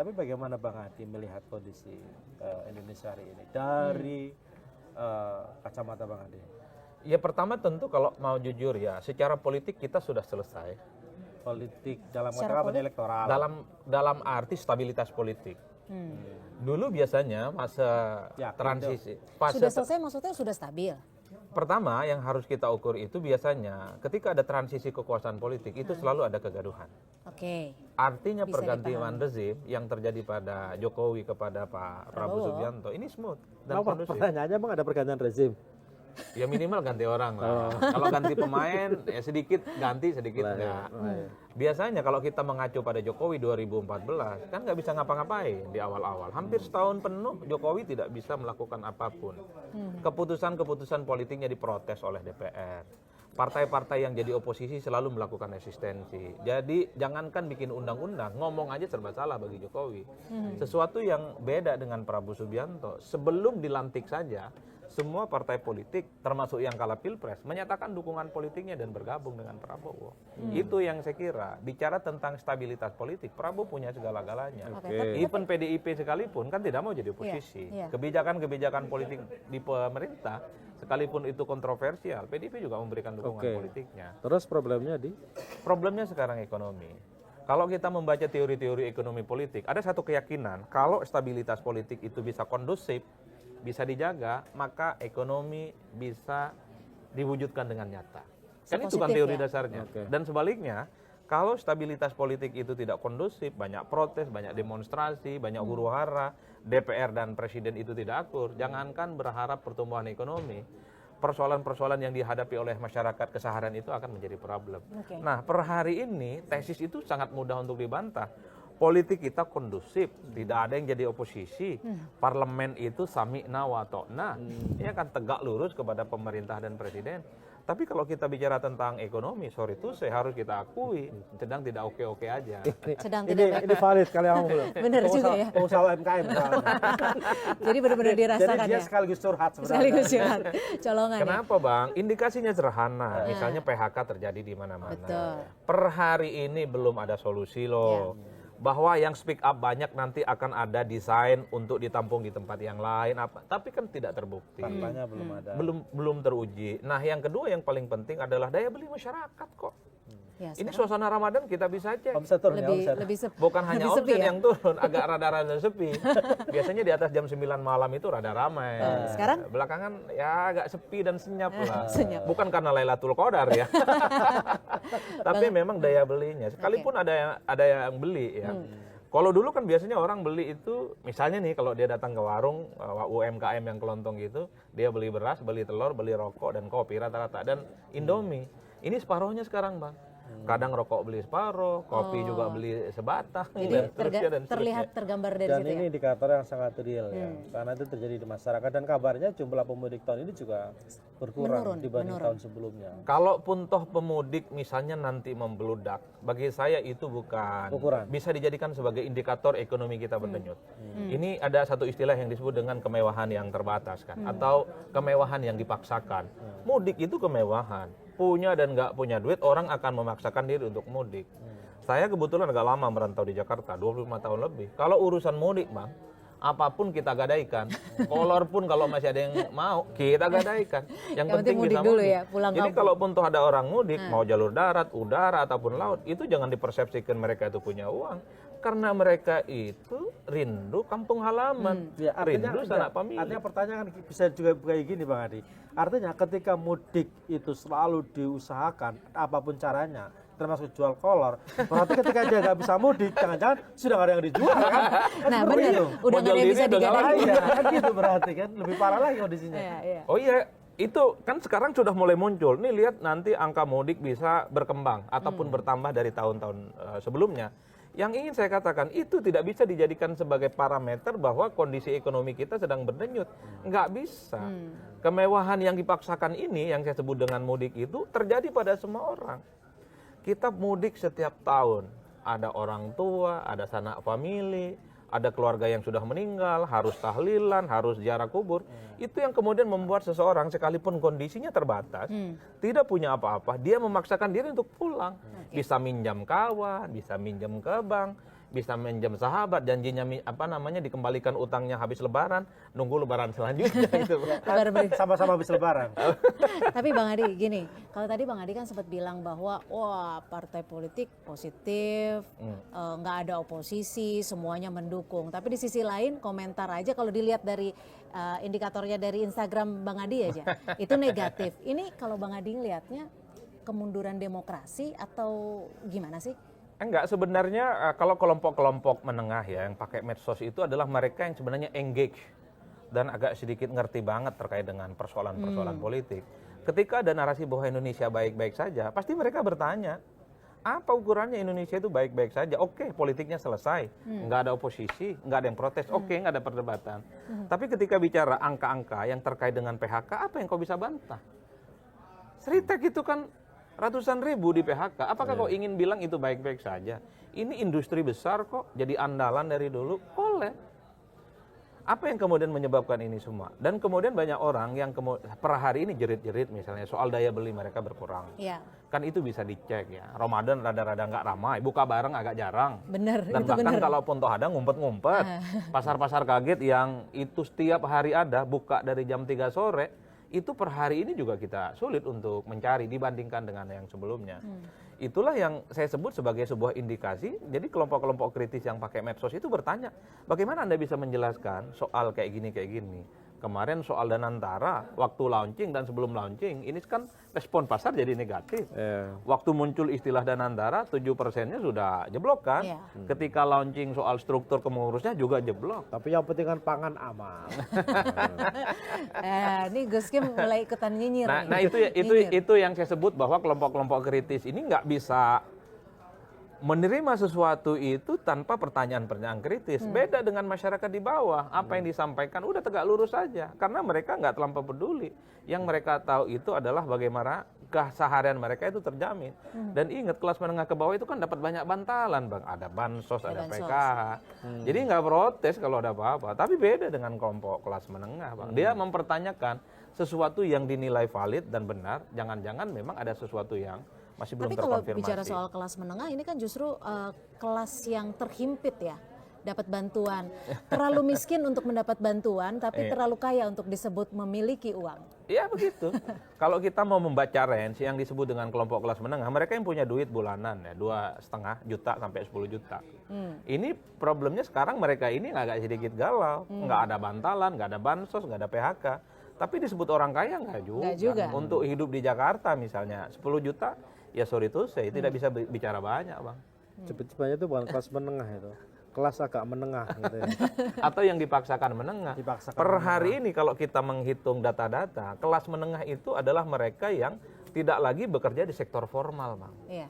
Tapi bagaimana Bang Adi melihat kondisi Indonesia hari ini dari kacamata Bang Adi? Ya pertama tentu kalau mau jujur ya, secara politik kita sudah selesai. Politik dalam konteks elektoral. Dalam arti stabilitas politik. Dulu biasanya masa transisi. Sudah selesai maksudnya sudah stabil. Pertama yang harus kita ukur itu biasanya ketika ada transisi kekuasaan politik itu selalu ada kegaduhan. Oke. Artinya pergantian rezim yang terjadi pada Jokowi kepada Pak Prabowo Subianto ini smooth dan kondusif. Pertanyaannya Bang, ada pergantian rezim? Ya minimal ganti orang lah. Kalau ganti pemain ya sedikit ganti, sedikit enggak. Biasanya kalau kita mengacu pada Jokowi 2014 kan nggak bisa ngapa-ngapain di awal-awal. Hampir setahun penuh Jokowi tidak bisa melakukan apapun. Keputusan-keputusan politiknya diprotes oleh DPR. Partai-partai yang jadi oposisi selalu melakukan resistensi. Jadi jangankan bikin undang-undang, ngomong aja serba salah bagi Jokowi. Sesuatu yang beda dengan Prabowo Subianto. Sebelum dilantik saja, semua partai politik termasuk yang kalah pilpres menyatakan dukungan politiknya dan bergabung dengan Prabowo. Itu yang saya kira bicara tentang stabilitas politik, Prabowo punya segala-galanya. Even PDIP sekalipun kan tidak mau jadi oposisi. Kebijakan-kebijakan politik di pemerintah sekalipun itu kontroversial, PDIP juga memberikan dukungan politiknya. Terus problemnya sekarang ekonomi. Kalau kita membaca teori-teori ekonomi politik, ada satu keyakinan kalau stabilitas politik itu bisa kondusif, bisa dijaga, maka ekonomi bisa diwujudkan dengan nyata. Kan itu kan teori dasarnya. Dan sebaliknya, kalau stabilitas politik itu tidak kondusif, banyak protes, banyak demonstrasi, banyak huru-hara, DPR dan Presiden itu tidak akur, jangankan berharap pertumbuhan ekonomi, persoalan-persoalan yang dihadapi oleh masyarakat keseharian itu akan menjadi problem. Nah, per hari ini tesis itu sangat mudah untuk dibantah. Politik kita kondusif, tidak ada yang jadi oposisi. Parlemen itu sami'na wa ta'na. Ini akan tegak lurus kepada pemerintah dan presiden. Tapi kalau kita bicara tentang ekonomi, sorry itu saya harus kita akui, sedang tidak oke-oke aja. Ini valid kali yang benar juga ya. Pengusaha UMKM. Jadi benar-benar dirasakan. Jadi dia sekaligus curhat sebenarnya. Sekaligus curhat. Colongan. Kenapa Bang? Indikasinya sederhana. Misalnya PHK terjadi di mana-mana. Per hari ini belum ada solusi loh. Bahwa yang speak up banyak nanti akan ada desain untuk ditampung di tempat yang lain apa, tapi kan tidak terbukti. Faktanya belum ada. Belum teruji. Nah, yang kedua yang paling penting adalah daya beli masyarakat kok. Ya, ini suasana Ramadan kita bisa cek. Lebih bukan hanya omset ya? yang turun, agak rada-rada sepi. Biasanya di atas jam 9 malam itu rada ramai. Sekarang? Belakangan ya agak sepi dan senyap lah. Senyap. Bukan karena Lailatul Qadar ya. Tapi memang daya belinya. Sekalipun ada yang beli ya. Kalau dulu kan biasanya orang beli itu, misalnya nih kalau dia datang ke warung UMKM yang kelontong gitu, dia beli beras, beli telur, beli rokok dan kopi rata-rata dan Indomie. Ini separohnya sekarang Bang. Kadang rokok beli separuh, kopi juga beli sebatang. Jadi terlihat tergambar dari dan situ. Dan ini indikator yang sangat real ya, karena itu terjadi di masyarakat dan kabarnya jumlah pemudik tahun ini juga berkurang dibanding tahun sebelumnya. Kalaupun toh pemudik misalnya nanti membeludak, bagi saya itu bukan bisa dijadikan sebagai indikator ekonomi kita berdenyut. Ini ada satu istilah yang disebut dengan kemewahan yang terbatas kan, atau kemewahan yang dipaksakan. Mudik itu kemewahan. Punya dan nggak punya duit, orang akan memaksakan diri untuk mudik. Saya kebetulan agak lama merantau di Jakarta, 25 tahun lebih. Kalau urusan mudik Bang, apapun kita gadaikan. Kolor pun kalau masih ada yang mau, kita gadaikan. Yang penting bisa dulu mudik. Ya, pulang jadi kalaupun toh ada orang mudik, mau jalur darat, udara, ataupun laut, itu jangan dipersepsikan mereka itu punya uang. Karena mereka itu rindu kampung halaman, ya, rindu sanak pamili. Artinya pertanyaan bisa juga kayak gini Bang Adi. Artinya ketika mudik itu selalu diusahakan apapun caranya, termasuk jual kolor, berarti ketika dia nggak bisa mudik, jangan-jangan sudah nggak ada yang dijual kan? Nah benar, udah nggak ada yang bisa digadai. Kan gitu berarti kan, lebih parah lagi kondisinya. Oh iya. Itu kan sekarang sudah mulai muncul. Nih lihat nanti angka mudik bisa berkembang ataupun bertambah dari tahun-tahun sebelumnya. Yang ingin saya katakan itu tidak bisa dijadikan sebagai parameter bahwa kondisi ekonomi kita sedang berdenyut. Nggak bisa. Kemewahan yang dipaksakan ini yang saya sebut dengan mudik itu terjadi pada semua orang. Kita mudik setiap tahun. Ada orang tua, ada sanak famili, ada keluarga yang sudah meninggal, harus tahlilan, harus ziarah kubur. Itu yang kemudian membuat seseorang sekalipun kondisinya terbatas, tidak punya apa-apa, dia memaksakan diri untuk pulang. Bisa minjam kawan, bisa minjam ke bank. bisa minjem sahabat, janjinya dikembalikan utangnya habis lebaran, nunggu lebaran selanjutnya gitu. Lebaran berikut. Sama-sama habis lebaran. Tapi Bang Adi gini, kalau tadi Bang Adi kan sempat bilang bahwa wah partai politik positif, nggak ada oposisi, semuanya mendukung. Tapi di sisi lain komentar aja kalau dilihat dari indikatornya dari Instagram Bang Adi aja, itu negatif. Ini kalau Bang Adi ngelihatnya kemunduran demokrasi atau gimana sih? Enggak, sebenarnya kalau kelompok-kelompok menengah ya yang pakai medsos itu adalah mereka yang sebenarnya engage dan agak sedikit ngerti banget terkait dengan persoalan-persoalan politik. Ketika ada narasi bahwa Indonesia baik-baik saja, pasti mereka bertanya, apa ukurannya Indonesia itu baik-baik saja? Oke, politiknya selesai, nggak ada oposisi, nggak ada yang protes, oke, nggak ada perdebatan. Tapi ketika bicara angka-angka yang terkait dengan PHK, apa yang kau bisa bantah? Seritek itu kan ratusan ribu di PHK, apakah kau ingin bilang itu baik-baik saja? Ini industri besar kok, jadi andalan dari dulu, boleh. Apa yang kemudian menyebabkan ini semua? Dan kemudian banyak orang yang per hari ini jerit-jerit misalnya soal daya beli mereka berkurang. Ya. Kan itu bisa dicek ya, Ramadan rada-rada nggak ramai, buka bareng agak jarang. Bener, Dan itu bahkan bener. kalaupun toh ada ngumpet-ngumpet, pasar-pasar kaget yang itu setiap hari ada, buka dari jam 3 sore, itu per hari ini juga kita sulit untuk mencari dibandingkan dengan yang sebelumnya. Itulah yang saya sebut sebagai sebuah indikasi. Jadi kelompok-kelompok kritis yang pakai medsos itu bertanya, bagaimana Anda bisa menjelaskan soal kayak gini. Kemarin soal Danantara, waktu launching dan sebelum launching, ini kan respon pasar jadi negatif. Waktu muncul istilah Danantara, 7%-nya sudah jeblok kan. Ketika launching soal struktur pengurusnya juga jeblok. Tapi yang penting kan pangan aman. Ini Gus Kim mulai ikutan nyinyir. Nah itu yang saya sebut bahwa kelompok-kelompok kritis ini nggak bisa menerima sesuatu itu tanpa pertanyaan-pertanyaan kritis. Beda dengan masyarakat di bawah. Apa yang disampaikan udah tegak lurus saja. Karena mereka nggak terlampau peduli. Yang mereka tahu itu adalah bagaimana keseharian mereka itu terjamin. Dan ingat kelas menengah ke bawah itu kan dapat banyak bantalan, Bang. Ada bansos, ada PKH. Jadi nggak protes kalau ada apa-apa. Tapi beda dengan kelompok kelas menengah, Bang. Dia mempertanyakan sesuatu yang dinilai valid dan benar. Jangan-jangan memang ada sesuatu yang masih belum Tapi kalau terkonfirmasi. bicara soal kelas menengah ini kan justru kelas yang terhimpit ya, dapat bantuan. Terlalu miskin untuk mendapat bantuan, tapi terlalu kaya untuk disebut memiliki uang. Iya begitu. Kalau kita mau membaca range yang disebut dengan kelompok kelas menengah, mereka yang punya duit bulanan ya 2,5 juta sampai 10 juta. Ini problemnya sekarang mereka ini agak sedikit galau, nggak ada bantalan, nggak ada bansos, nggak ada PHK. Tapi disebut orang kaya nggak juga. Untuk hidup di Jakarta misalnya 10 juta, ya sorry tuh saya tidak bisa bicara banyak, Bang. Cepet-cepetnya itu bukan kelas menengah itu. Kelas agak menengah gitu ya. Atau yang dipaksakan menengah. Per hari ini kalau kita menghitung data-data, kelas menengah itu adalah mereka yang tidak lagi bekerja di sektor formal, Bang. Iya.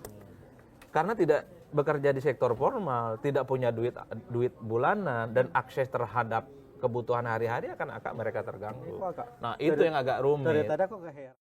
Karena tidak bekerja di sektor formal, tidak punya duit bulanan dan akses terhadap kebutuhan hari-hari akan mereka terganggu. Nah, itu yang agak rumit. Dari tadi aku keheran.